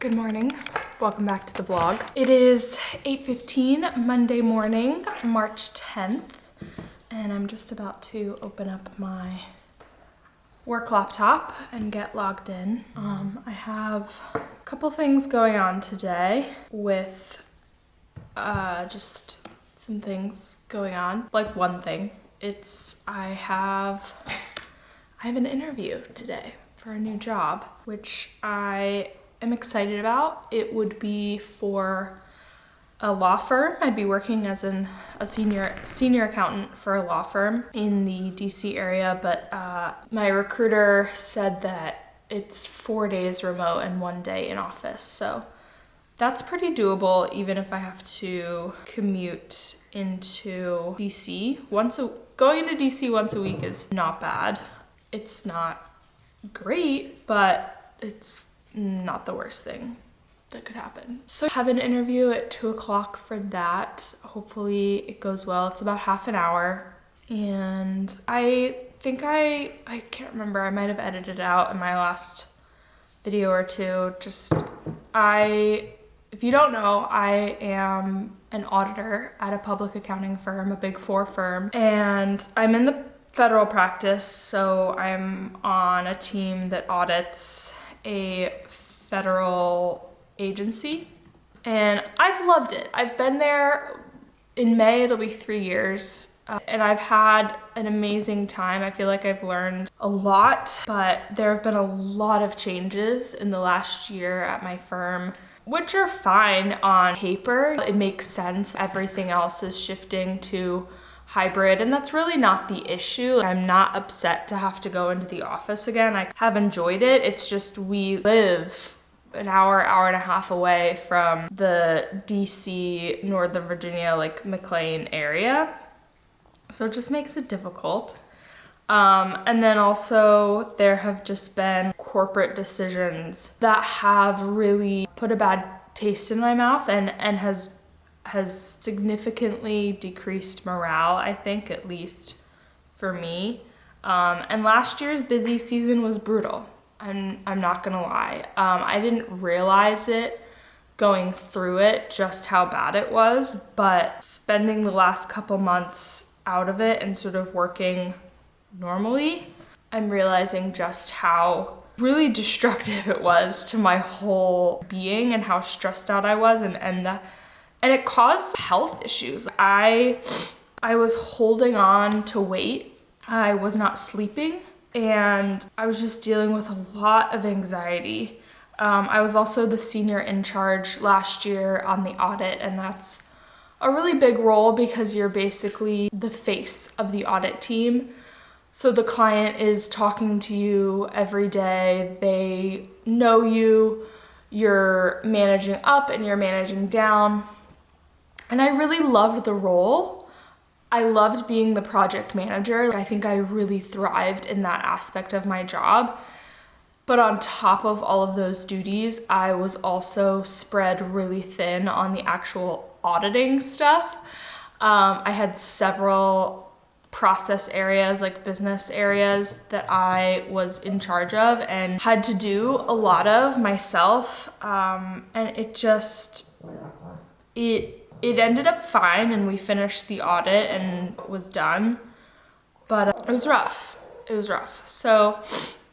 Good morning. Welcome back to the vlog. It is 8:15 Monday morning, March 10th, and I'm just about to open up my work laptop and get logged in. I have a couple things going on today with just some things going on. Like one thing, I have an interview today for a new job, which I am excited about. It would be for a law firm. I'd be working as a senior accountant for a law firm in the DC area, but my recruiter said that it's 4 days remote and 1 day in office. So that's pretty doable, even if I have to commute into DC going into DC once a week is not bad. It's not great, but it's not the worst thing that could happen. So I have an interview at 2 o'clock for that. Hopefully it goes well. It's about half an hour. And I think I can't remember, I might have edited it out in my last video or two. If you don't know, I am an auditor at a public accounting firm, a Big Four firm, and I'm in the federal practice, so I'm on a team that audits a federal agency, and I've loved it. I've been there. In May, it'll be 3 years, and I've had an amazing time. I feel like I've learned a lot, but there have been a lot of changes in the last year at my firm, which are fine on paper. It makes sense. Everything else is shifting to hybrid, and that's really not the issue. I'm not upset to have to go into the office again. I have enjoyed it. It's just we live an hour and a half away from the DC, Northern Virginia, like McLean area. So it just makes it difficult. And then also there have just been corporate decisions that have really put a bad taste in my mouth and has significantly decreased morale, I think, at least for me. And last year's busy season was brutal. I'm not gonna lie. I didn't realize it going through it, just how bad it was, but spending the last couple months out of it and sort of working normally, I'm realizing just how really destructive it was to my whole being and how stressed out I was, and it caused health issues. I was holding on to weight. I was not sleeping, and I was just dealing with a lot of anxiety. I was also the senior in charge last year on the audit, and that's a really big role because you're basically the face of the audit team. So the client is talking to you every day. They know you. You're managing up and you're managing down. And I really loved the role. I loved being the project manager. I think I really thrived in that aspect of my job. But on top of all of those duties, I was also spread really thin on the actual auditing stuff. I had several process areas, like business areas, that I was in charge of and had to do a lot of myself. And it ended up fine, and we finished the audit and it was done, but it was rough. It was rough. So,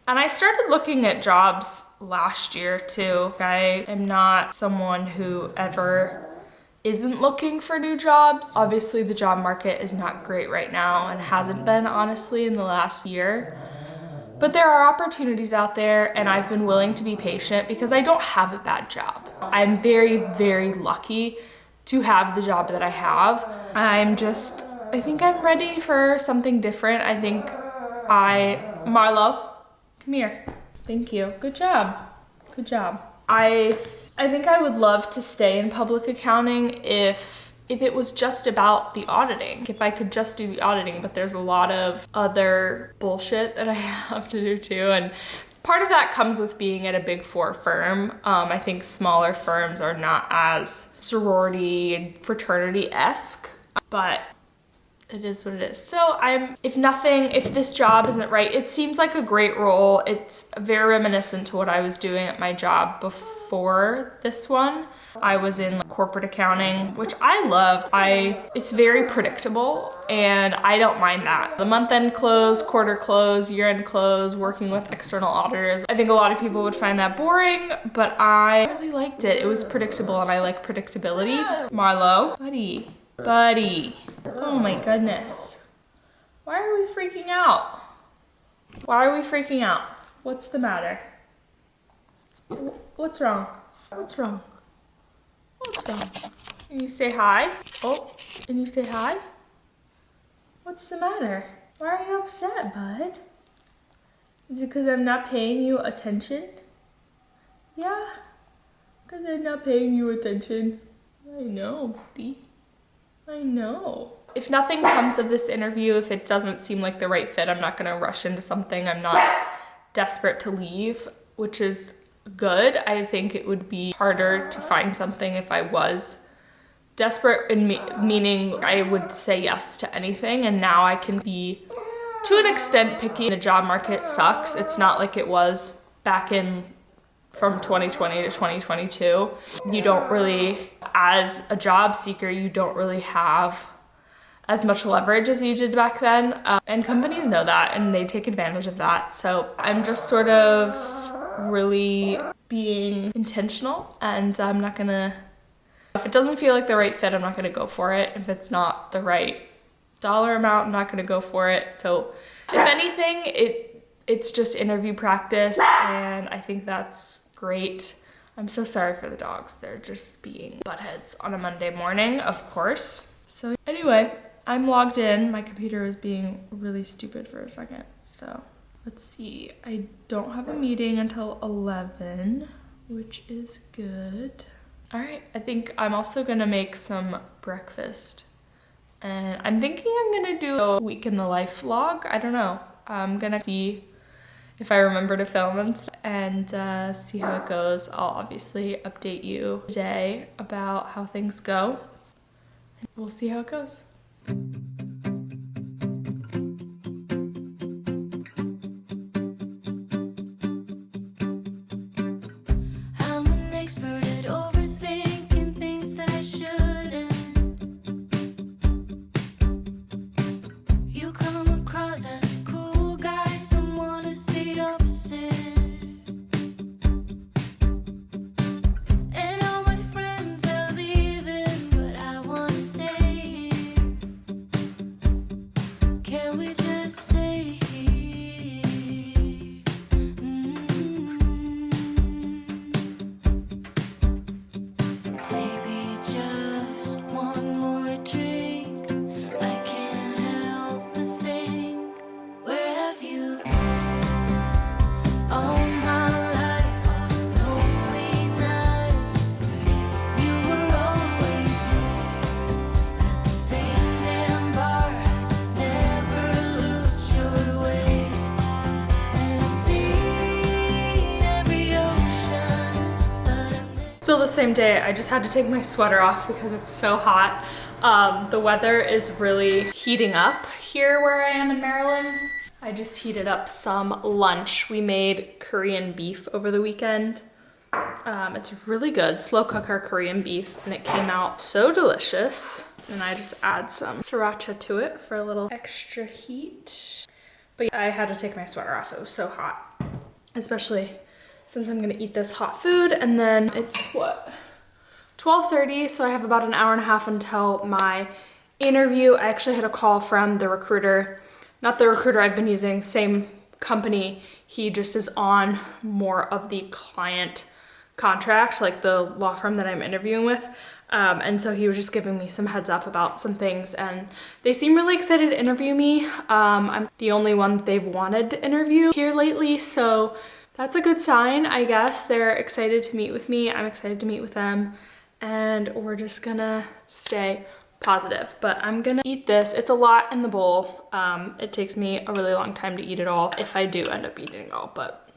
and I started looking at jobs last year too. I am not someone who ever isn't looking for new jobs. Obviously the job market is not great right now and hasn't been, honestly, in the last year. But there are opportunities out there, and I've been willing to be patient because I don't have a bad job. I'm very, very lucky to have the job that I have. I think I'm ready for something different. Marlo, come here. Thank you. Good job. Good job. I think I would love to stay in public accounting if it was just about the auditing, if I could just do the auditing, but there's a lot of other bullshit that I have to do too. And part of that comes with being at a Big Four firm. I think smaller firms are not as sorority and fraternity-esque, but it is what it is. So if this job isn't right, it seems like a great role. It's very reminiscent to what I was doing at my job before this one. I was in corporate accounting, which I loved. It's very predictable and I don't mind that. The month-end close, quarter close, year-end close, working with external auditors. I think a lot of people would find that boring, but I really liked it. It was predictable and I like predictability. Marlo, buddy. Oh my goodness. Why are we freaking out? Why are we freaking out? What's the matter? What's wrong? What's wrong? What's wrong? Can you say hi? Oh, can you say hi? What's the matter? Why are you upset, bud? Is it because I'm not paying you attention? Yeah? Because I'm not paying you attention. I know, buddy. I know. If nothing comes of this interview, if it doesn't seem like the right fit, I'm not gonna rush into something. I'm not desperate to leave, which is good. I think it would be harder to find something if I was desperate, meaning I would say yes to anything, and now I can be to an extent picky. The job market sucks. It's not like it was back in from 2020 to 2022. You don't really, as a job seeker, you don't really have as much leverage as you did back then. And companies know that and they take advantage of that. So I'm just sort of really being intentional, and I'm not gonna, if it doesn't feel like the right fit, I'm not gonna go for it. If it's not the right dollar amount, I'm not gonna go for it. So if anything, it's just interview practice, and I think that's great. I'm so sorry for the dogs. They're just being buttheads on a Monday morning, of course. So anyway, I'm logged in. My computer was being really stupid for a second. So let's see. I don't have a meeting until 11, which is good. All right, I think I'm also gonna make some breakfast. And I'm thinking I'm gonna do a week in the life vlog. I don't know. I'm gonna see if I remember to film and see how it goes. I'll obviously update you today about how things go. We'll see how it goes. I'm an expert at overthinking things that I shouldn't. You come across as a cool guy, someone who's the opposite. And all my friends are leaving, but I wanna stay here. Can we just stay here? Maybe just one more drink. I can't help but think, where have you been? All my life, all lonely nights. You were always there at the same damn bar. I just never looked your way. And I've seen every ocean, but I've never. Still the same day. I just had to take my sweater off because it's so hot. The weather is really heating up here where I am in Maryland. I just heated up some lunch. We made Korean beef over the weekend. It's really good, slow cooker Korean beef, and it came out so delicious. And I just add some sriracha to it for a little extra heat. But yeah, I had to take my sweater off. It was so hot, especially since I'm gonna eat this hot food. And then it's what, 12:30, so I have about an hour and a half until my interview. I actually had a call from the recruiter, not the recruiter I've been using, same company. He just is on more of the client contract, like the law firm that I'm interviewing with. And so he was just giving me some heads up about some things, and they seem really excited to interview me. I'm the only one they've wanted to interview here lately, so that's a good sign, I guess. They're excited to meet with me. I'm excited to meet with them, and we're just gonna stay positive. But I'm gonna eat this. It's a lot in the bowl. It takes me a really long time to eat it all if I do end up eating it all, but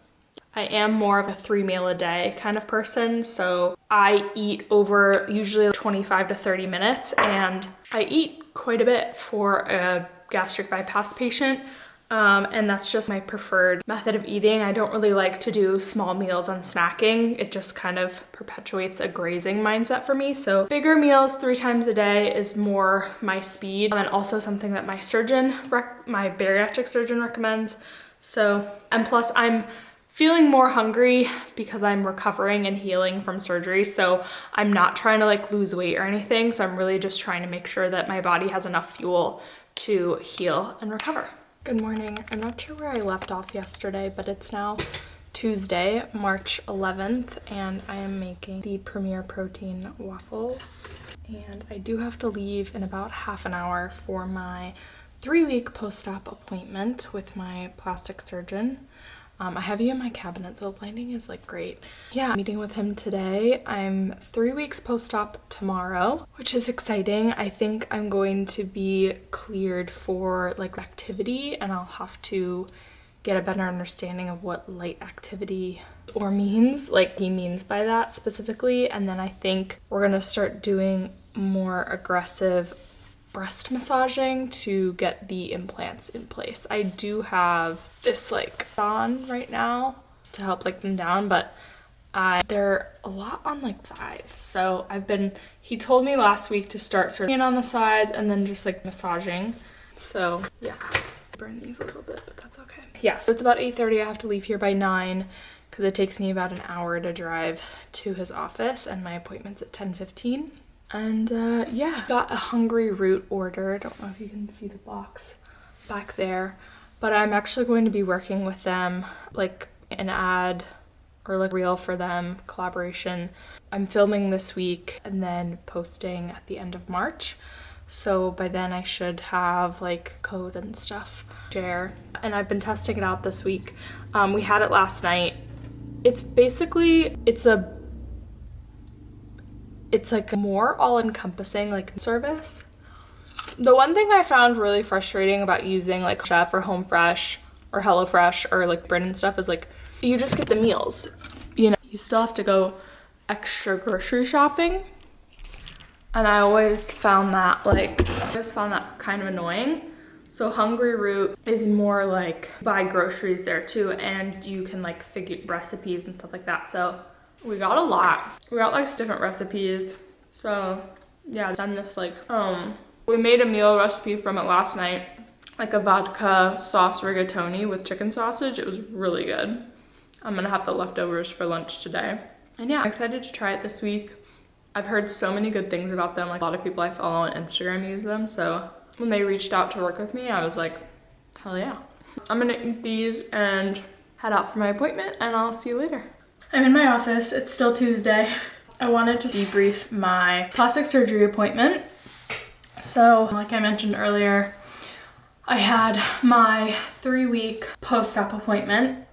I am more of a 3 meal a day kind of person. So I eat over usually 25 to 30 minutes, and I eat quite a bit for a gastric bypass patient. And that's just my preferred method of eating. I don't really like to do small meals and snacking. It just kind of perpetuates a grazing mindset for me. So bigger meals 3 times a day is more my speed, and also something that my my bariatric surgeon recommends. So, and plus I'm feeling more hungry because I'm recovering and healing from surgery. So I'm not trying to like lose weight or anything. So I'm really just trying to make sure that my body has enough fuel to heal and recover. Good morning. I'm not sure where I left off yesterday, but it's now Tuesday, March 11th, and I am making the Premier Protein waffles. And I do have to leave in about half an hour for my 3-week post-op appointment with my plastic surgeon. I have you in my cabinet, so the lighting is like great. Yeah, I'm meeting with him today. I'm 3 weeks post-op tomorrow, which is exciting. I think I'm going to be cleared for like activity, and I'll have to get a better understanding of what light activity or means, like he means by that specifically. And then I think we're gonna start doing more aggressive breast massaging to get the implants in place. I do have this like on right now to help like them down, but they're a lot on like sides. So he told me last week to start sort of on the sides and then just like massaging. So yeah, burn these a little bit, but that's okay. Yeah, so it's about 8:30. I have to leave here by 9 because it takes me about an hour to drive to his office, and my appointment's at 10:15. And yeah, got a Hungry Root order. I don't know if you can see the box back there, but I'm actually going to be working with them, like an ad or like reel for them, collaboration. I'm filming this week and then posting at the end of March. So by then I should have like code and stuff to share. And I've been testing it out this week. We had it last night. It's like a more all-encompassing like service. The one thing I found really frustrating about using like Chef or Home Fresh or HelloFresh or like Bread and stuff is like you just get the meals. You know, you still have to go extra grocery shopping. And I always found that kind of annoying. So Hungry Root is more like buy groceries there too, and you can like figure recipes and stuff like that. So we got a lot. We got like different recipes. So yeah, I've done this like, we made a meal recipe from it last night, like a vodka sauce rigatoni with chicken sausage. It was really good. I'm gonna have the leftovers for lunch today. And yeah, I'm excited to try it this week. I've heard so many good things about them. Like a lot of people I follow on Instagram use them. So when they reached out to work with me, I was like, hell yeah. I'm gonna eat these and head out for my appointment, and I'll see you later. I'm in my office. It's still Tuesday. I wanted to debrief my plastic surgery appointment. So, like I mentioned earlier, I had my 3-week post-op appointment.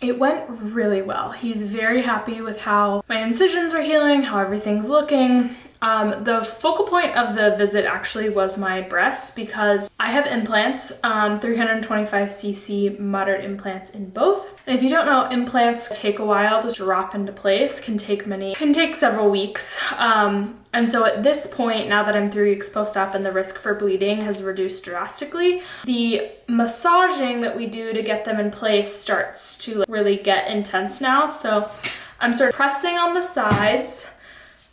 It went really well. He's very happy with how my incisions are healing, how everything's looking. The focal point of the visit actually was my breasts because I have implants, 325cc moderate implants in both. And if you don't know, implants take a while to drop into place, can take several weeks. And so at this point, now that I'm 3 weeks post-op and the risk for bleeding has reduced drastically, the massaging that we do to get them in place starts to really get intense now. So I'm sort of pressing on the sides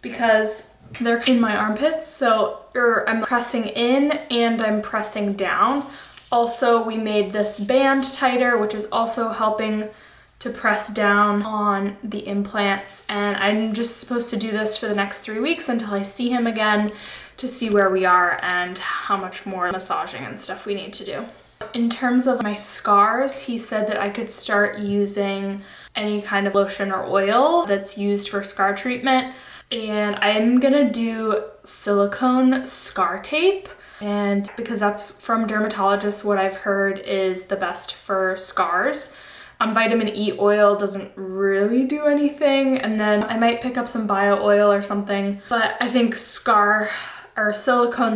because they're in my armpits. So I'm pressing in and I'm pressing down. Also, we made this band tighter, which is also helping to press down on the implants. And I'm just supposed to do this for the next 3 weeks until I see him again to see where we are and how much more massaging and stuff we need to do. In terms of my scars, he said that I could start using any kind of lotion or oil that's used for scar treatment. And I'm gonna do silicone scar tape. And because that's from dermatologists, what I've heard is the best for scars. Vitamin E oil doesn't really do anything. And then I might pick up some bio oil or something. But I think silicone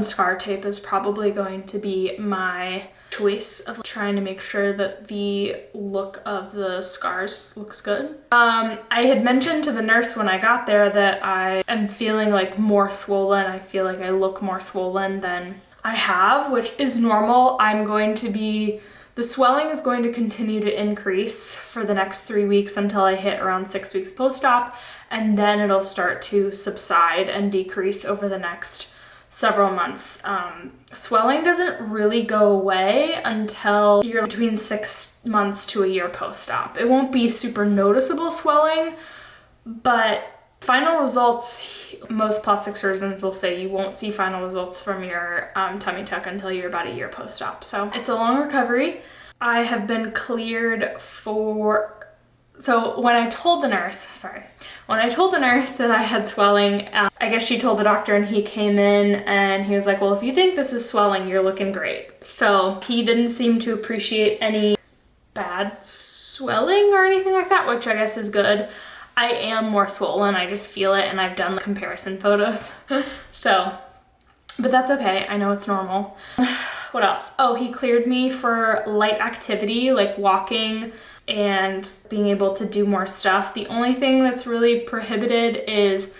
scar tape is probably going to be my choice of trying to make sure that the look of the scars looks good. I had mentioned to the nurse when I got there that I am feeling like more swollen. I feel like I look more swollen than I have, which is normal. The swelling is going to continue to increase for the next 3 weeks until I hit around 6 weeks post-op, and then it'll start to subside and decrease over the next several months. Swelling doesn't really go away until you're between 6 months to a year post-op. It won't be super noticeable swelling, but final results, most plastic surgeons will say you won't see final results from your tummy tuck until you're about a year post-op. So it's a long recovery. I have been cleared so when I told the nurse that I had swelling, I guess she told the doctor and he came in and he was like, well, if you think this is swelling, you're looking great. So he didn't seem to appreciate any bad swelling or anything like that, which I guess is good. I am more swollen, I just feel it, and I've done comparison photos. So, but that's okay, I know it's normal. What else? Oh, he cleared me for light activity, like walking and being able to do more stuff. The only thing that's really prohibited is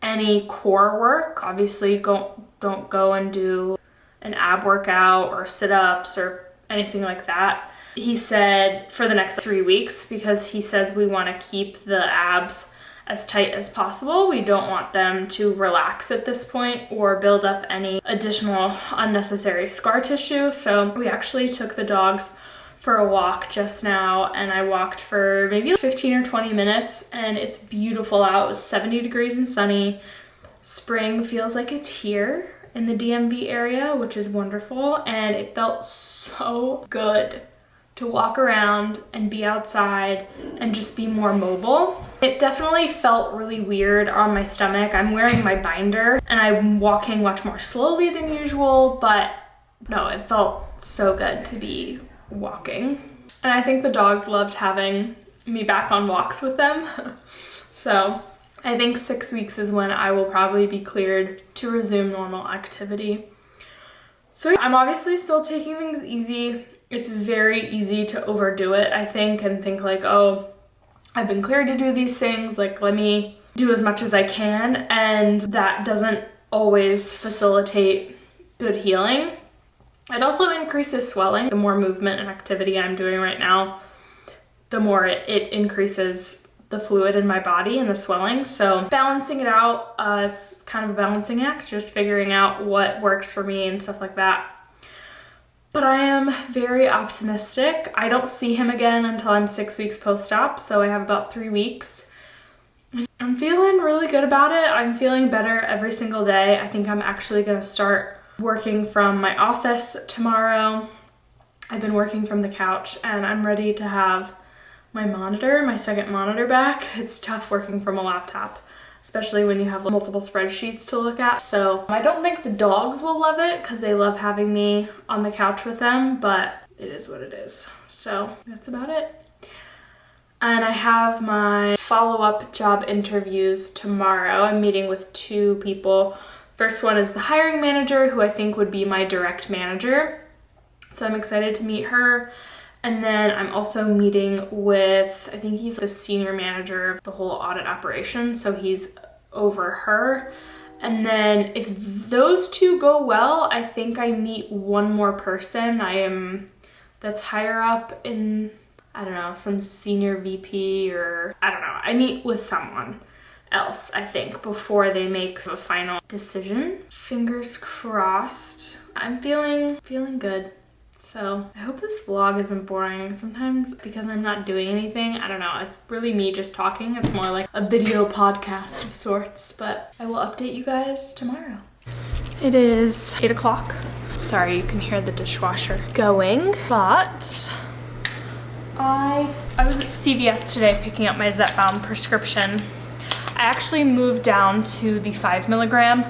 any core work. Obviously, don't go and do an ab workout or sit-ups or anything like that. He said for the next 3 weeks, because he says we want to keep the abs as tight as possible. We don't want them to relax at this point or build up any additional unnecessary scar tissue. So we actually took the dogs for a walk just now, and I walked for maybe 15 or 20 minutes, and it's beautiful out. It was 70 degrees and sunny. Spring feels like it's here in the DMV area, which is wonderful, and it felt so good to walk around and be outside and just be more mobile. It definitely felt really weird on my stomach. I'm wearing my binder and I'm walking much more slowly than usual, but no, it felt so good to be walking. And I think the dogs loved having me back on walks with them. So I think 6 weeks is when I will probably be cleared to resume normal activity. So I'm obviously still taking things easy. It's very easy to overdo it, I think, and think like, oh, I've been cleared to do these things, like let me do as much as I can, and that doesn't always facilitate good healing. It also increases swelling. The more movement and activity I'm doing right now, the more it increases the fluid in my body and the swelling. So balancing it out, it's kind of a balancing act, just figuring out what works for me and stuff like that. But I am very optimistic. I don't see him again until I'm 6 weeks post-op, so I have about 3 weeks. I'm feeling really good about it. I'm feeling better every single day. I think I'm actually gonna start working from my office tomorrow. I've been working from the couch and I'm ready to have my second monitor back. It's tough working from a laptop, especially when you have multiple spreadsheets to look at. So I don't think the dogs will love it because they love having me on the couch with them, but it is what it is. So that's about it. And I have my follow-up job interviews tomorrow. I'm meeting with 2 people. First one is the hiring manager, who I think would be my direct manager. So I'm excited to meet her. And then I'm also meeting with, I think he's the senior manager of the whole audit operation, so he's over her. And then if those 2 go well, I think I meet one more person that's higher up in, I don't know, some senior VP or I don't know. I meet with someone else, I think, before they make a final decision. Fingers crossed. I'm feeling good. So I hope this vlog isn't boring. Sometimes because I'm not doing anything, I don't know, it's really me just talking. It's more like a video podcast of sorts, but I will update you guys tomorrow. It is 8 o'clock. Sorry, you can hear the dishwasher going, but I was at CVS today picking up my Tattelbaum prescription. I actually moved down to the 5 milligram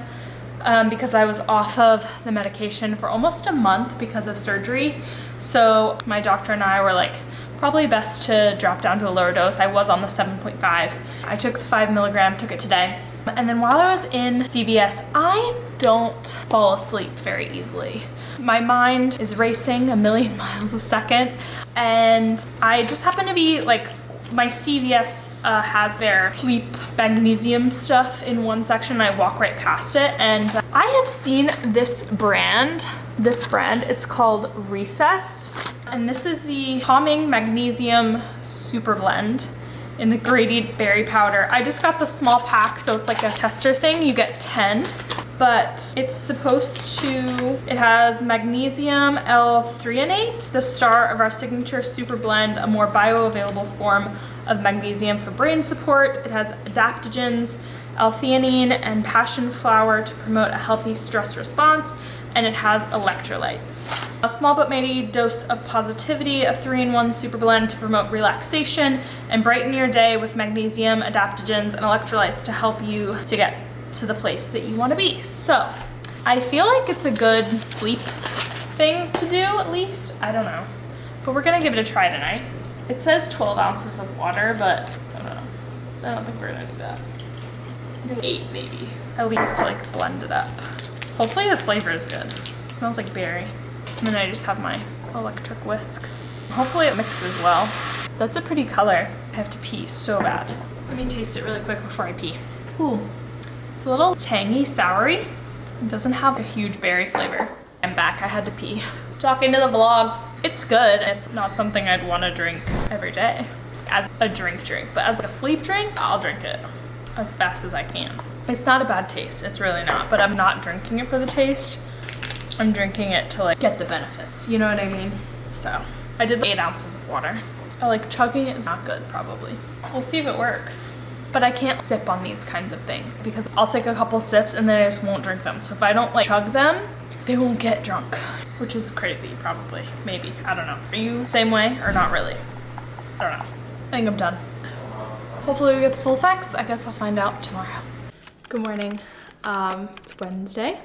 because I was off of the medication for almost a month because of surgery. So my doctor and I were like, probably best to drop down to a lower dose. I was on the 7.5. I took the 5 milligram, took it today. And then while I was in CVS, I don't fall asleep very easily. My mind is racing a million miles a second, and I just happen to be like, my CVS has their sleep magnesium stuff in one section. I walk right past it, and I have seen this brand, it's called Recess, and this is the Calming Magnesium Super Blend in the gradient berry powder. I just got the small pack, so it's like a tester thing. You get 10, but it's supposed to, it has magnesium L-threonate, the star of our signature super blend, a more bioavailable form of magnesium for brain support. It has adaptogens, L-theanine, and passion flower to promote a healthy stress response, and it has electrolytes. A small but mighty dose of positivity, a 3-in-1 super blend to promote relaxation and brighten your day with magnesium, adaptogens, and electrolytes to help you to get to the place that you want to be. So I feel like it's a good sleep thing to do, at least. I don't know, but we're gonna give it a try tonight. It says 12 ounces of water, but I don't know. I don't think we're gonna do that. 8 maybe, at least to like blend it up. Hopefully the flavor is good. It smells like berry. And then I just have my electric whisk. Hopefully it mixes well. That's a pretty color. I have to pee so bad. Let me taste it really quick before I pee. Ooh, it's a little tangy, soury. It doesn't have a huge berry flavor. I'm back, I had to pee. Talking to the vlog. It's good. It's not something I'd want to drink every day as a drink, but as a sleep drink, I'll drink it as fast as I can. It's not a bad taste, it's really not, but I'm not drinking it for the taste. I'm drinking it to like get the benefits, you know what I mean? So I did 8 ounces of water. I like chugging it is not good probably. We'll see if it works. But I can't sip on these kinds of things because I'll take a couple sips and then I just won't drink them. So if I don't like chug them, they won't get drunk, which is crazy probably, maybe, I don't know. Are you the same way or not really? I don't know. I think I'm done. Hopefully we get the full effects. I guess I'll find out tomorrow. Good morning. It's Wednesday,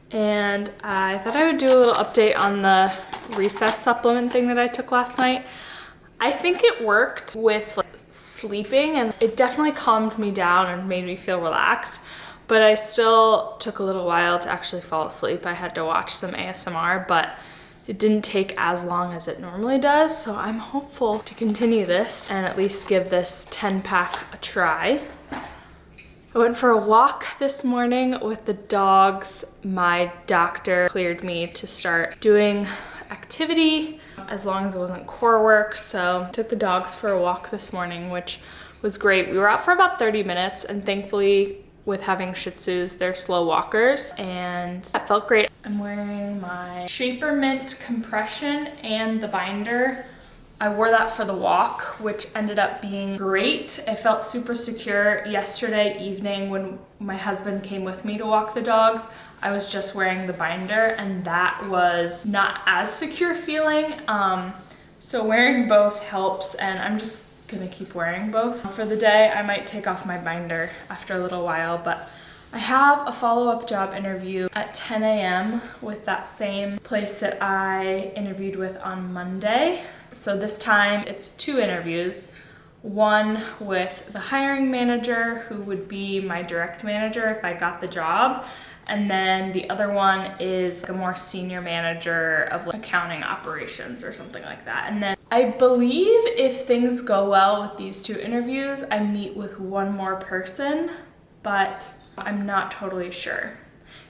and I thought I would do a little update on the Recess supplement thing that I took last night. I think it worked with like, sleeping, and it definitely calmed me down and made me feel relaxed, but I still took a little while to actually fall asleep. I had to watch some ASMR, but it didn't take as long as it normally does, so I'm hopeful to continue this and at least give this 10-pack a try. I went for a walk this morning with the dogs. My doctor cleared me to start doing activity as long as it wasn't core work, so I took the dogs for a walk this morning, which was great. We were out for about 30 minutes, and thankfully with having Shih Tzus, they're slow walkers, and that felt great. I'm wearing my Shaper Mint compression and the binder. I wore that for the walk, which ended up being great. I felt super secure. Yesterday evening when my husband came with me to walk the dogs, I was just wearing the binder, and that was not as secure feeling. So wearing both helps, and I'm just gonna keep wearing both for the day. I might take off my binder after a little while, but I have a follow-up job interview at 10 a.m. with that same place that I interviewed with on Monday. So this time it's 2 interviews, one with the hiring manager, who would be my direct manager if I got the job, and then the other one is like a more senior manager of like accounting operations or something like that. And then I believe if things go well with these 2 interviews, I meet with one more person, but I'm not totally sure.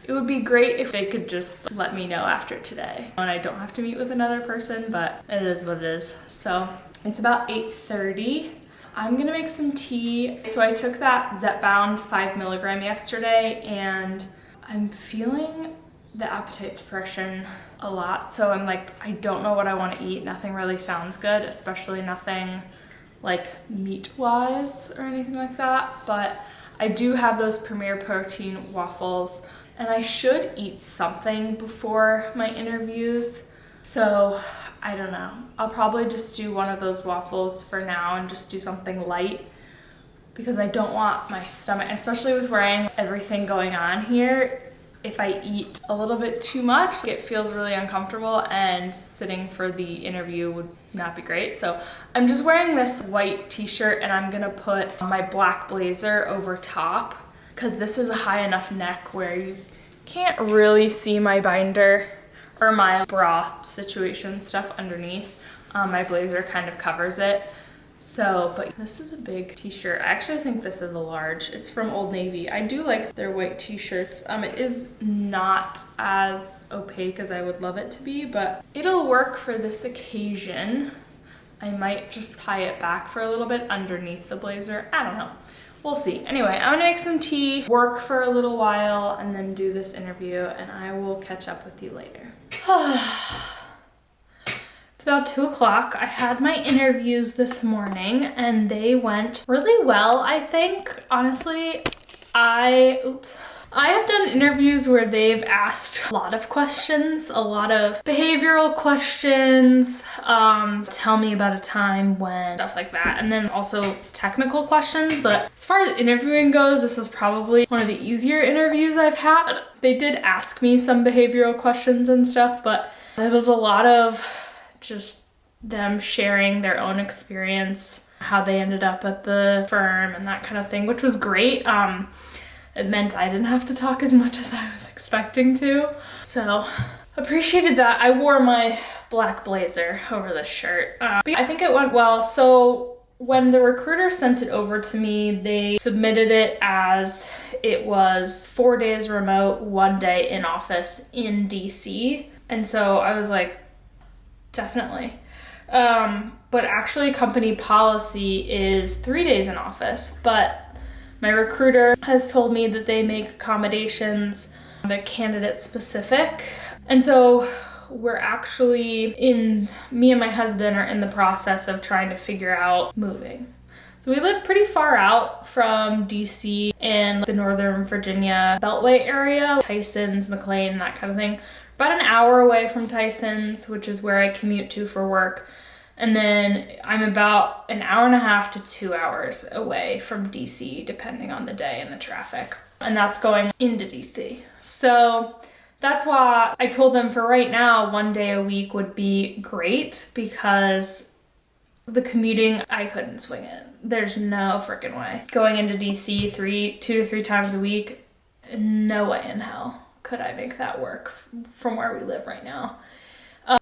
It would be great if they could just let me know after today and I don't have to meet with another person, but it is what it is. So it's about 8:30. I'm gonna make some tea. So I took that Zepbound 5 milligram yesterday, and I'm feeling the appetite suppression a lot. So I'm like, I don't know what I want to eat. Nothing really sounds good, especially nothing like meat-wise or anything like that. But I do have those Premier Protein waffles, and I should eat something before my interviews. So I don't know. I'll probably just do one of those waffles for now and just do something light, because I don't want my stomach, especially with wearing everything going on here, if I eat a little bit too much, it feels really uncomfortable, and sitting for the interview would not be great. So I'm just wearing this white t-shirt, and I'm gonna put my black blazer over top, because this is a high enough neck where you can't really see my binder or my bra situation stuff underneath. My blazer kind of covers it. So, but this is a big t-shirt. I actually think this is a large. It's from Old Navy. I do like their white t-shirts. It is not as opaque as I would love it to be, but it'll work for this occasion. I might just tie it back for a little bit underneath the blazer. I don't know. We'll see. Anyway, I'm gonna make some tea, work for a little while, and then do this interview, and I will catch up with you later. It's about 2 o'clock. I had my interviews this morning and they went really well, I think. Honestly, I have done interviews where they've asked a lot of questions, a lot of behavioral questions, tell me about a time when, stuff like that, and then also technical questions. But as far as interviewing goes, this is probably one of the easier interviews I've had. They did ask me some behavioral questions and stuff, but it was a lot of just them sharing their own experience, how they ended up at the firm and that kind of thing, which was great. It meant I didn't have to talk as much as I was expecting to. So appreciated that. I wore my black blazer over the shirt. But I think it went well. So when the recruiter sent it over to me, they submitted it as it was 4 days remote, 1 day in office in DC. And so I was like, definitely. But actually company policy is 3 days in office, but my recruiter has told me that they make accommodations that are candidate specific. And so we're actually me and my husband are in the process of trying to figure out moving. So we live pretty far out from DC and the Northern Virginia Beltway area, Tysons, McLean, that kind of thing. About an hour away from Tysons, which is where I commute to for work. And then I'm about an hour and a half to 2 hours away from DC, depending on the day and the traffic. And that's going into DC. So that's why I told them for right now, 1 day a week would be great, because the commuting, I couldn't swing it. There's no freaking way. Going into DC 2 to 3 times a week, no way in hell could I make that work from where we live right now.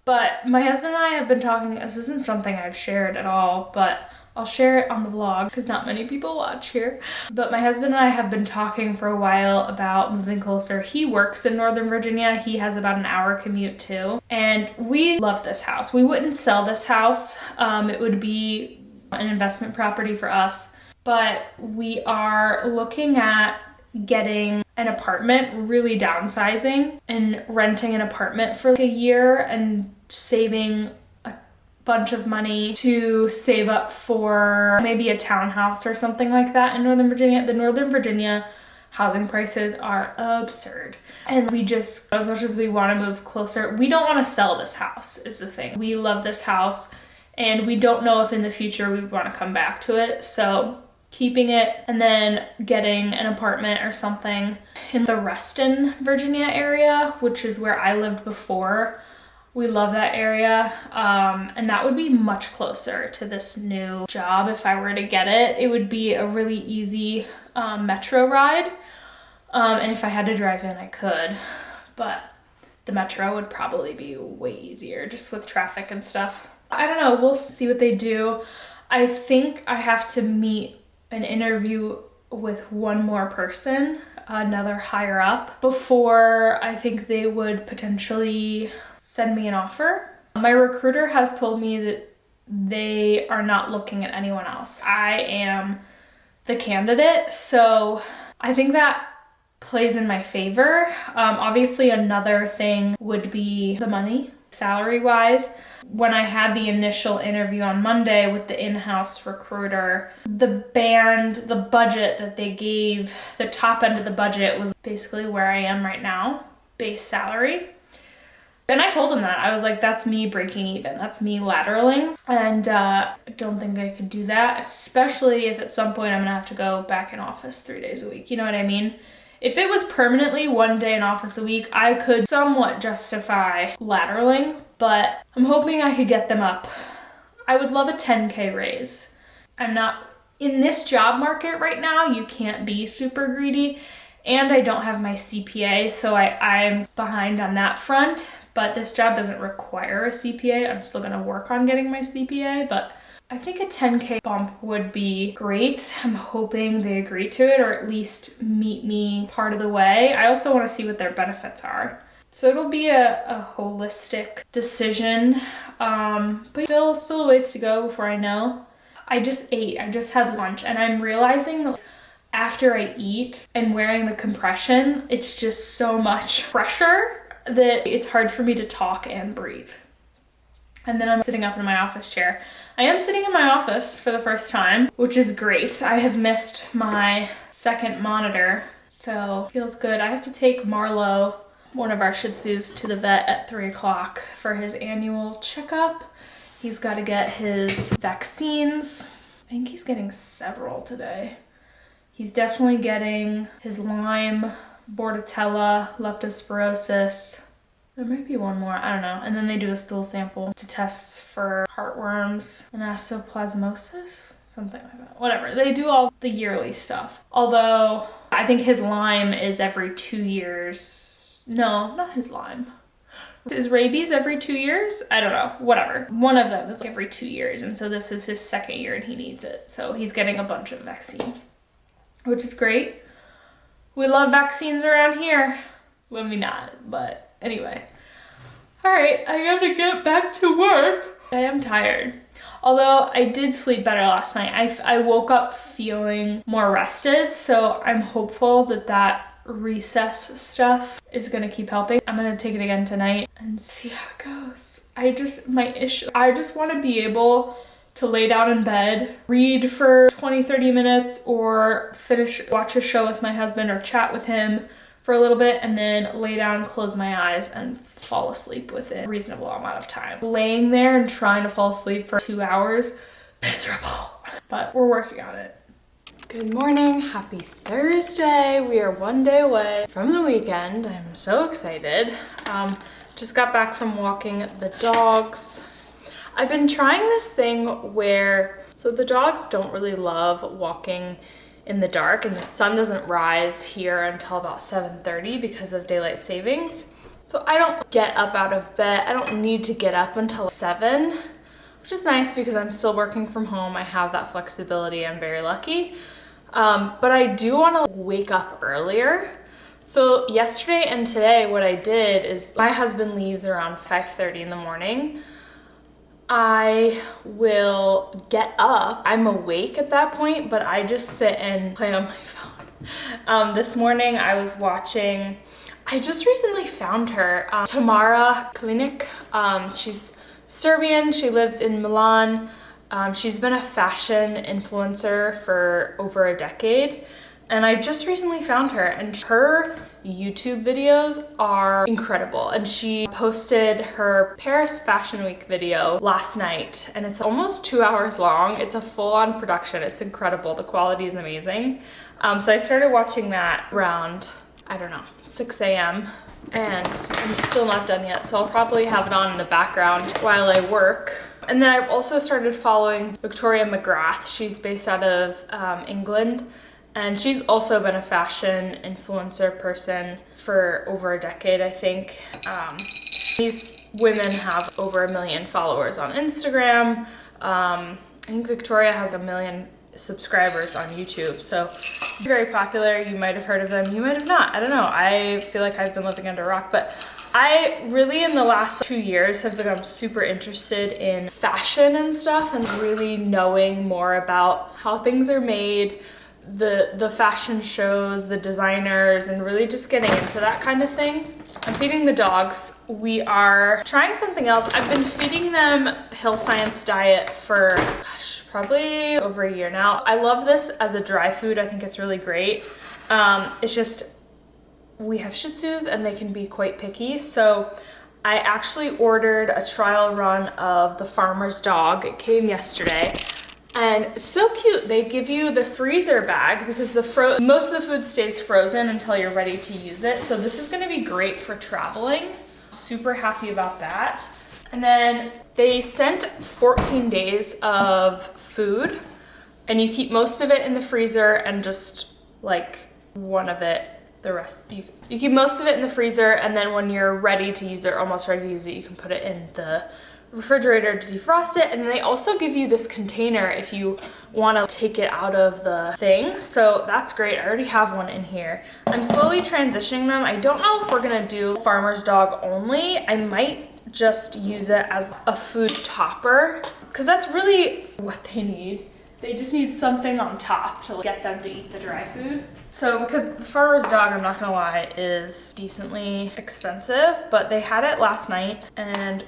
But my husband and I have been talking, this isn't something I've shared at all, but I'll share it on the vlog because not many people watch here. But my husband and I have been talking for a while about moving closer. He works in Northern Virginia. He has about an hour commute too. And we love this house. We wouldn't sell this house. It would be an investment property for us. But we are looking at getting an apartment, really downsizing and renting an apartment for like a year and saving a bunch of money to save up for maybe a townhouse or something like that in Northern Virginia. The Northern Virginia housing prices are absurd. And we just, as much as we want to move closer, we don't want to sell this house is the thing. We love this house and we don't know if in the future we want to come back to it. So keeping it and then getting an apartment or something in the Reston, Virginia area, which is where I lived before. We love that area. And that would be much closer to this new job if I were to get it. It would be a really easy metro ride. And if I had to drive in, I could. But the metro would probably be way easier just with traffic and stuff. I don't know. We'll see what they do. I think I have to meet an interview with one more person, another higher up, before I think they would potentially send me an offer. My recruiter has told me that they are not looking at anyone else. I am the candidate, so I think that plays in my favor. Obviously, another thing would be the money, salary-wise. When I had the initial interview on Monday with the in-house recruiter, the budget that they gave, the top end of the budget was basically where I am right now, base salary. And I told him that. I was like, that's me breaking even. That's me lateraling. And I don't think I could do that, especially if at some point I'm gonna have to go back in office 3 days a week. You know what I mean? If it was permanently 1 day in office a week, I could somewhat justify lateraling, but I'm hoping I could get them up. I would love a 10K raise. I'm not In this job market right now, you can't be super greedy, and I don't have my CPA, so I'm behind on that front, but this job doesn't require a CPA. I'm still gonna work on getting my CPA, but I think a 10K bump would be great. I'm hoping they agree to it, or at least meet me part of the way. I also wanna see what their benefits are. So it'll be a holistic decision, but still a ways to go before I know. I just had lunch, and I'm realizing after I eat and wearing the compression, it's just so much pressure that it's hard for me to talk and breathe. And then I'm sitting up in my office chair. I am sitting in my office for the first time, which is great. I have missed my second monitor, so feels good. I have to take Marlo, one of our Shih Tzus, to the vet at 3 o'clock for his annual checkup. He's got to get his vaccines. I think he's getting several today. He's definitely getting his Lyme, Bordetella, leptospirosis. There might be one more, I don't know. And then they do a stool sample to test for heartworms and anasoplasmosis, something like that. Whatever, they do all the yearly stuff. Although I think his Lyme is every 2 years. No, not his Lyme. Is rabies every 2 years? I don't know, whatever. One of them is every 2 years, and so this is his second year and he needs it. So he's getting a bunch of vaccines, which is great. We love vaccines around here. Well, maybe not, but anyway. All right, I gotta get back to work. I am tired. Although I did sleep better last night. I woke up feeling more rested, so I'm hopeful that recess stuff is gonna keep helping. I'm gonna take it again tonight and see how it goes. I just want to be able to lay down in bed, read for 20-30 minutes, or watch a show with my husband or chat with him for a little bit, and then lay down, close my eyes, and fall asleep within a reasonable amount of time. Laying there and trying to fall asleep for 2 hours, miserable. But we're working on it. Good morning, happy Thursday. We are one day away from the weekend. I'm so excited. Just got back from walking the dogs. I've been trying this thing where, so the dogs don't really love walking in the dark, and the sun doesn't rise here until about 7:30 because of daylight savings. So I don't get up out of bed. I don't need to get up until 7, which is nice because I'm still working from home. I have that flexibility. I'm very lucky. But I do want to wake up earlier. So yesterday and today, what I did is, my husband leaves around 5:30 in the morning. I will get up. I'm awake at that point, but I just sit and play on my phone. This morning I was watching, I just recently found her, Tamara Klinic. She's Serbian, she lives in Milan. She's been a fashion influencer for over a decade, and I just recently found her, and her YouTube videos are incredible. And she posted her Paris Fashion Week video last night, and it's almost 2 hours long. It's a full-on production. It's incredible. The quality is amazing. So I started watching that around, I don't know, 6 a.m. and I'm still not done yet, so I'll probably have it on in the background while I work. And then I've also started following Victoria McGrath. She's based out of England, and she's also been a fashion influencer person for over a decade, I think. These women have over 1 million followers on Instagram. I think Victoria has 1 million subscribers on YouTube, so very popular. You might have heard of them, you might have not. I don't know. I feel like I've been living under a rock, but I really, in the last 2 years, have become super interested in fashion and stuff, and really knowing more about how things are made, the fashion shows, the designers, and really just getting into that kind of thing. I'm feeding the dogs. We are trying something else. I've been feeding them Hill Science diet for, gosh, probably over a year now. I love this as a dry food. I think it's really great. It's just, we have Shih Tzus and they can be quite picky. So I actually ordered a trial run of the Farmer's Dog. It came yesterday. And it's so cute. They give you this freezer bag because most of the food stays frozen until you're ready to use it. So this is gonna be great for traveling. Super happy about that. And then they sent 14 days of food And you keep most of it in the freezer and just like one of it, the rest, you keep most of it in the freezer, and then when you're ready to use it, or almost ready to use it, you can put it in the refrigerator to defrost it. And then they also give you this container if you want to take it out of the thing, so that's great. I already have one in here. I'm slowly transitioning them. I don't know if we're gonna do farmer's dog only. I might just use it as a food topper, because that's really what they need. They just need something on top to get them to eat the dry food. So because the farmer's dog, I'm not gonna lie, is decently expensive, but they had it last night and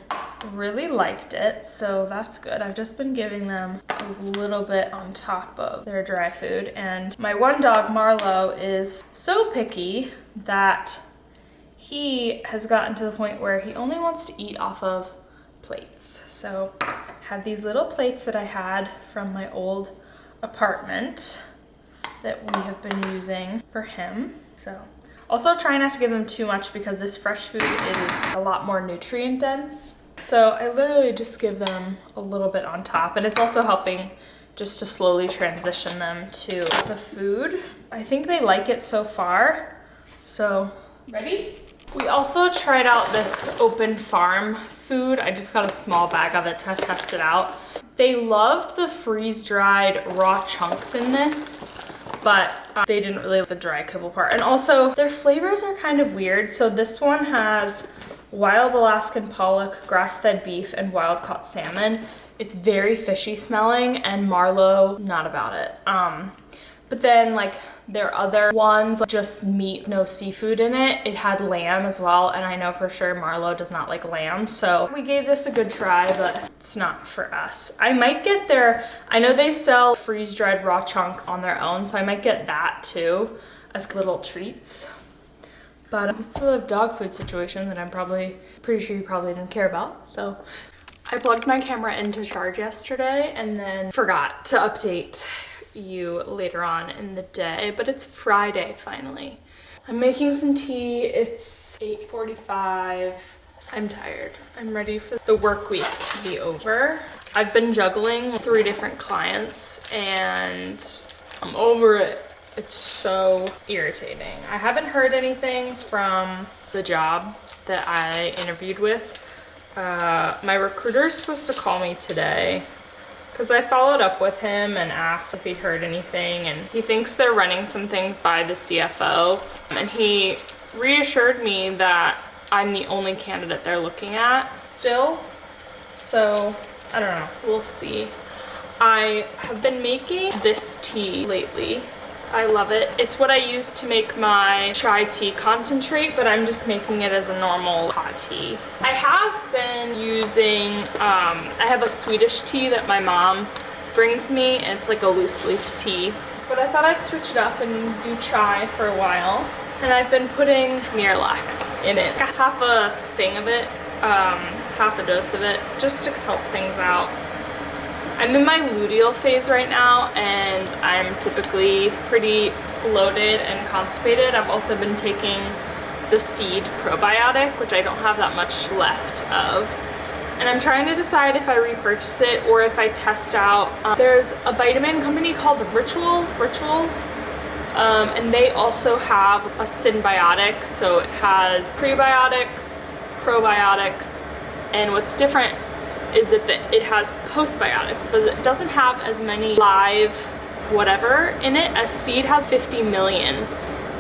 really liked it, so that's good. I've just been giving them a little bit on top of their dry food, and my one dog, Marlo, is so picky that he has gotten to the point where he only wants to eat off of plates. So I have these little plates that I had from my old apartment that we have been using for him. So also try not to give him too much because this fresh food is a lot more nutrient dense. So I literally just give them a little bit on top, and it's also helping just to slowly transition them to the food. I think they like it so far. So ready? We also tried out this open farm food. I just got a small bag of it to test it out. They loved the freeze-dried raw chunks in this, but they didn't really like the dry kibble part. And also, their flavors are kind of weird. So this one has wild Alaskan pollock, grass-fed beef, and wild-caught salmon. It's very fishy smelling, and Marlo, not about it. But then like their other ones, like just meat, no seafood in it. It had lamb as well, and I know for sure Marlo does not like lamb. So we gave this a good try, but it's not for us. I might get their, I know they sell freeze-dried raw chunks on their own, so I might get that too as little treats. But it's a dog food situation that I'm pretty sure you probably didn't care about, so. I plugged my camera into charge yesterday and then forgot to update you later on in the day, but it's Friday finally. I'm making some tea. It's 8:45. I'm tired. I'm ready for the work week to be over. I've been juggling 3 different clients and I'm over it. It's so irritating. I haven't heard anything from the job that I interviewed with. My recruiter is supposed to call me today because I followed up with him and asked if he'd heard anything, and he thinks they're running some things by the CFO, and he reassured me that I'm the only candidate they're looking at still. So I don't know, we'll see. I have been making this tea lately. I love it. It's what I use to make my chai tea concentrate, but I'm just making it as a normal hot tea. I have been using, I have a Swedish tea that my mom brings me. It's like a loose leaf tea, but I thought I'd switch it up and do chai for a while. And I've been putting Miralax in it. Half a thing of it, half a dose of it, just to help things out. I'm in my luteal phase right now, and I'm typically pretty bloated and constipated. I've also been taking the seed probiotic, which I don't have that much left of. And I'm trying to decide if I repurchase it or if I test out. There's a vitamin company called Rituals, and they also have a synbiotic. So it has prebiotics, probiotics, and what's different is that it has postbiotics, but it doesn't have as many live whatever in it as seed has 50 million,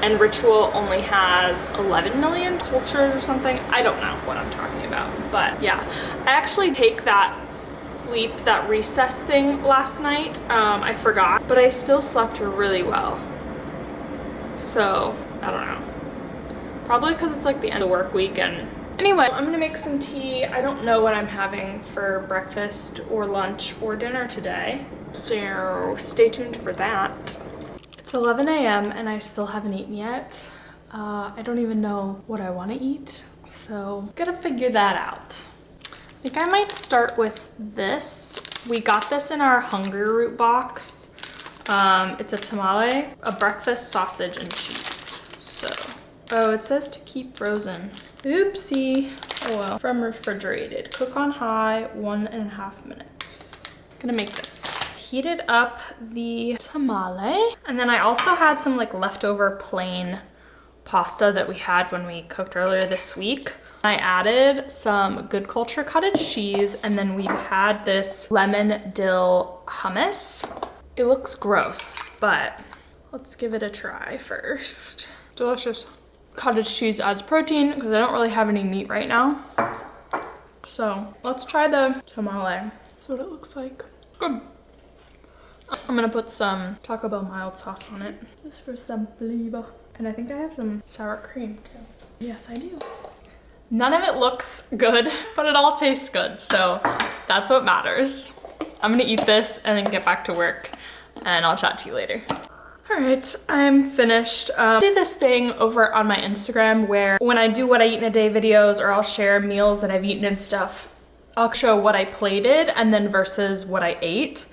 and Ritual only has 11 million cultures or something. I don't know what I'm talking about, but yeah. I actually take that sleep, that recess thing last night. I forgot, but I still slept really well. So, I don't know. Probably because it's like the end of the work week. And anyway, I'm gonna make some tea. I don't know what I'm having for breakfast or lunch or dinner today, so stay tuned for that. It's 11 a.m. and I still haven't eaten yet. I don't even know what I want to eat, so gotta figure that out. I think I might start with this. We got this in our Hungry Root box. It's a tamale, a breakfast sausage and cheese. So, oh, it says to keep frozen. Oopsie. Oh well. From refrigerated. Cook on high, 1.5 minutes. Gonna make this. heated up the tamale. And then I also had some like leftover plain pasta that we had when we cooked earlier this week. I added some Good Culture cottage cheese, and then we had this lemon dill hummus. It looks gross, but let's give it a try first. Delicious. Cottage cheese adds protein because I don't really have any meat right now. So let's try the tamale. That's what it looks like. Good. I'm gonna put some Taco Bell mild sauce on it, just for some flavor. And I think I have some sour cream too. Yes, I do. None of it looks good, but it all tastes good, so that's what matters. I'm gonna eat this and then get back to work, and I'll chat to you later. All right, I'm finished. I do this thing over on my Instagram where when I do what I eat in a day videos, or I'll share meals that I've eaten and stuff, I'll show what I plated and then versus what I ate.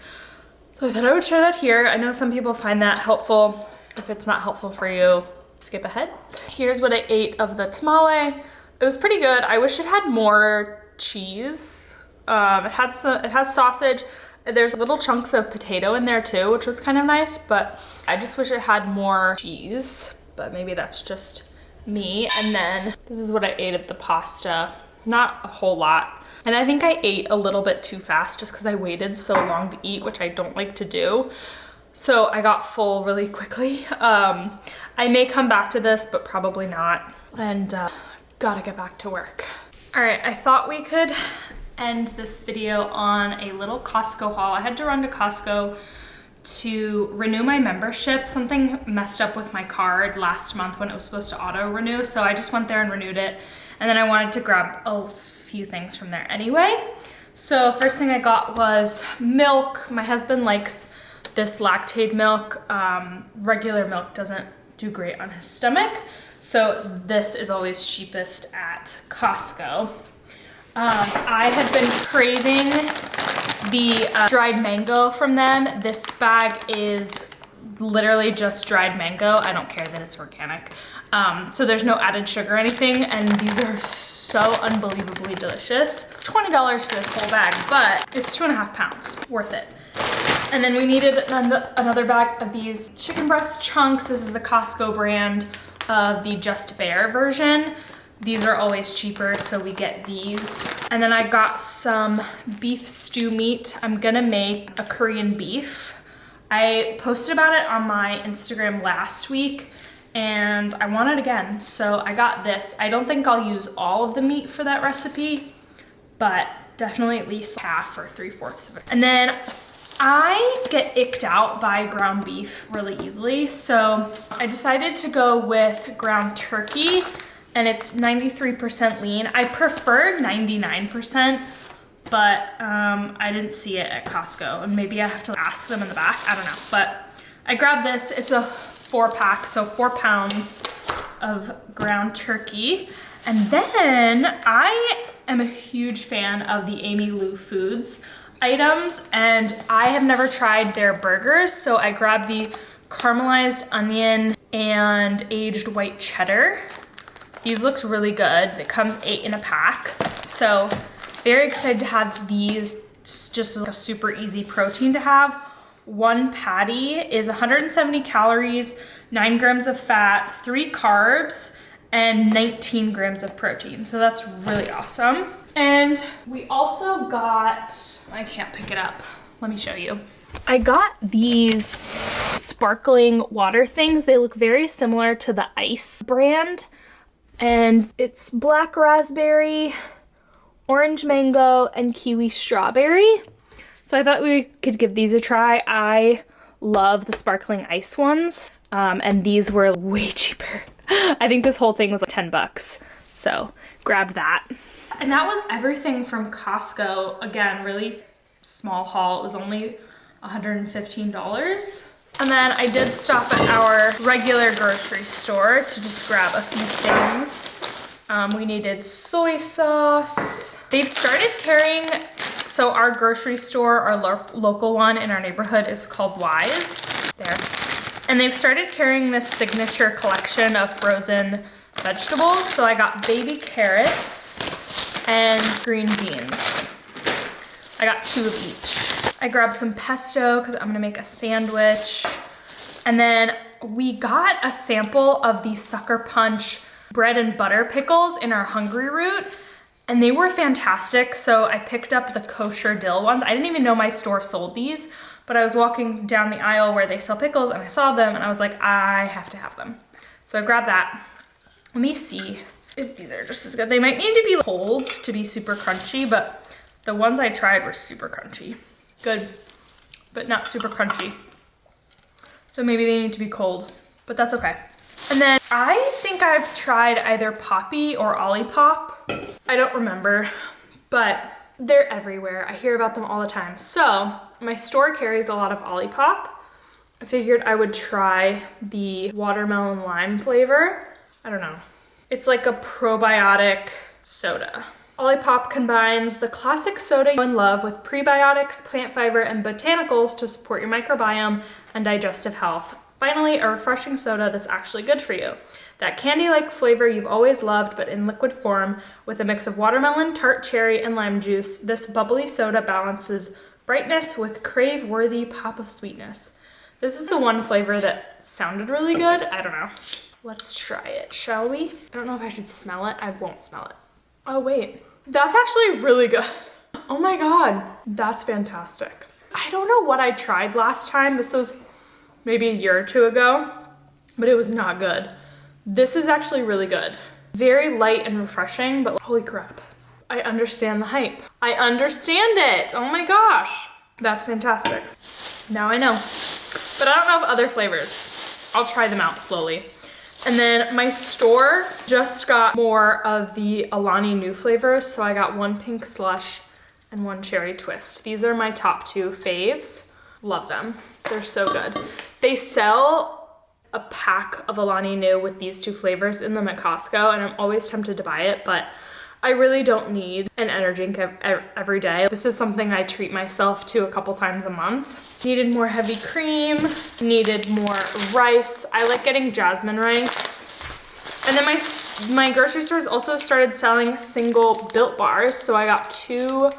So I thought I would share that here. I know some people find that helpful. If it's not helpful for you, skip ahead. Here's what I ate of the tamale. It was pretty good. I wish it had more cheese. It has sausage. There's little chunks of potato in there too, which was kind of nice, but I just wish it had more cheese, but maybe that's just me. And then this is what I ate of the pasta. Not a whole lot. And I think I ate a little bit too fast just because I waited so long to eat, which I don't like to do. So I got full really quickly. I may come back to this, but probably not. And gotta get back to work. All right, I thought we could end this video on a little Costco haul. I had to run to Costco to renew my membership. Something messed up with my card last month when it was supposed to auto renew, so I just went there and renewed it. And then I wanted to grab a few things from there anyway. So first thing I got was milk. My husband likes this lactate milk. Regular milk doesn't do great on his stomach. So this is always cheapest at Costco. I have been craving the dried mango from them. This bag is literally just dried mango. I don't care that it's organic. So there's no added sugar or anything, and these are so unbelievably delicious. $20 for this whole bag, but it's 2.5 pounds, worth it. And then we needed another bag of these chicken breast chunks. This is the Costco brand of the Just Bare version. These are always cheaper, so we get these. And then I got some beef stew meat. I'm gonna make a Korean beef. I posted about it on my Instagram last week, and I want it again, so I got this. I don't think I'll use all of the meat for that recipe, but definitely at least half or 3/4 of it. And then I get icked out by ground beef really easily, so I decided to go with ground turkey, and it's 93% lean. I prefer 99%, but I didn't see it at Costco, and maybe I have to ask them in the back, I don't know. But I grabbed this, it's a 4-pack, so 4 pounds of ground turkey. And then I am a huge fan of the Amy Lou Foods items, and I have never tried their burgers, so I grabbed the caramelized onion and aged white cheddar. These looks really good. It comes 8 in a pack, so very excited to have these. It's just like a super easy protein to have. One patty is 170 calories, 9 grams of fat, 3 carbs, and 19 grams of protein. So that's really awesome. And we also got, I can't pick it up. Let me show you. I got these sparkling water things. They look very similar to the Ice brand. And it's black raspberry, orange mango, and kiwi strawberry. So I thought we could give these a try. I love the sparkling ice ones, and these were way cheaper. I think this whole thing was like $10, so grabbed that. And that was everything from Costco. Again, really small haul. It was only $115. And then I did stop at our regular grocery store to just grab a few things. We needed soy sauce. They've started carrying, so our grocery store, our local one in our neighborhood is called Wise. There. And they've started carrying this signature collection of frozen vegetables. So I got baby carrots and green beans. I got 2 of each. I grabbed some pesto because I'm gonna make a sandwich. And then we got a sample of the Sucker Punch bread and butter pickles in our Hungry Route, and they were fantastic. So I picked up the kosher dill ones. I didn't even know my store sold these, but I was walking down the aisle where they sell pickles and I saw them and I was like, I have to have them. So I grabbed that. Let me see if these are just as good. They might need to be cold to be super crunchy, but the ones I tried were super crunchy. Good, but not super crunchy. So maybe they need to be cold, but that's okay. And then I think I've tried either Poppy or Olipop. I don't remember, but they're everywhere. I hear about them all the time. So my store carries a lot of Olipop. I figured I would try the watermelon lime flavor. I don't know. It's like a probiotic soda. Olipop combines the classic soda you love with prebiotics, plant fiber, and botanicals to support your microbiome and digestive health. Finally, a refreshing soda that's actually good for you. That candy-like flavor you've always loved, but in liquid form, with a mix of watermelon, tart cherry, and lime juice, this bubbly soda balances brightness with crave-worthy pop of sweetness. This is the one flavor that sounded really good. I don't know. Let's try it, shall we? I don't know if I should smell it. I won't smell it. Oh wait, that's actually really good. Oh my God, that's fantastic. I don't know what I tried last time. This was maybe a year or two ago, but it was not good. This is actually really good. Very light and refreshing, but holy crap. I understand the hype. I understand it. Oh my gosh. That's fantastic. Now I know. But I don't know of other flavors. I'll try them out slowly. And then my store just got more of the Alani Nu flavors. So I got one pink slush and one cherry twist. These are my top two faves. Love them. They're so good. They sell a pack of Alani Nu with these two flavors in them at Costco, and I'm always tempted to buy it, but I really don't need an energy drink every day. This is something I treat myself to a couple times a month. Needed more heavy cream, needed more rice. I like getting jasmine rice. And then my grocery stores also started selling single Built bars. So I got 2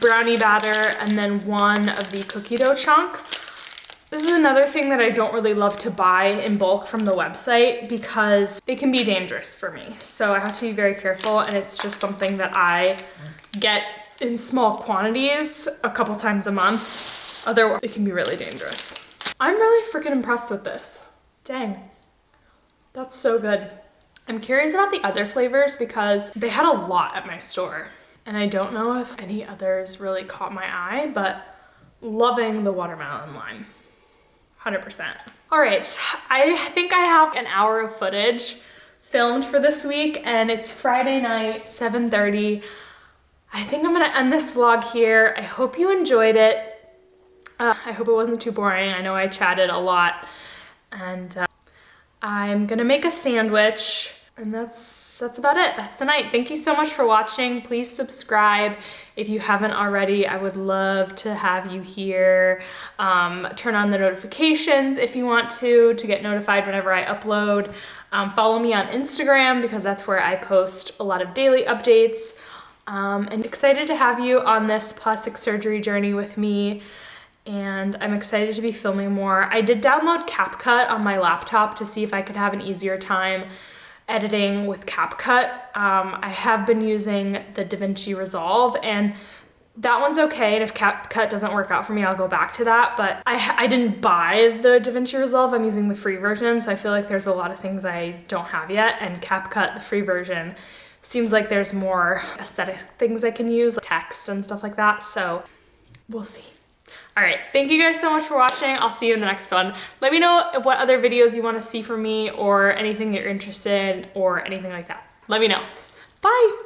brownie batter and then 1 of the cookie dough chunk. This is another thing that I don't really love to buy in bulk from the website because they can be dangerous for me. So I have to be very careful, and it's just something that I get in small quantities a couple times a month. Otherwise, it can be really dangerous. I'm really freaking impressed with this. Dang, that's so good. I'm curious about the other flavors because they had a lot at my store, and I don't know if any others really caught my eye, but loving the watermelon lime. 100%. All right, I think I have an hour of footage filmed for this week, and it's Friday night, 7:30. I think I'm gonna end this vlog here. I hope you enjoyed it. I hope it wasn't too boring. I know I chatted a lot, and I'm gonna make a sandwich, and that's about it. That's tonight. Thank you so much for watching. Please subscribe if you haven't already. I would love to have you here. Turn on the notifications if you want to get notified whenever I upload. Follow me on Instagram because that's where I post a lot of daily updates. And excited to have you on this plastic surgery journey with me. And I'm excited to be filming more. I did download CapCut on my laptop to see if I could have an easier time editing with CapCut. I have been using the DaVinci Resolve, and that one's okay, and if CapCut doesn't work out for me, I'll go back to that, but I didn't buy the DaVinci Resolve. I'm using the free version, so I feel like there's a lot of things I don't have yet, and CapCut, the free version, seems like there's more aesthetic things I can use, like text and stuff like that, so we'll see. All right, thank you guys so much for watching. I'll see you in the next one. Let me know what other videos you want to see from me or anything that you're interested in or anything like that. Let me know. Bye.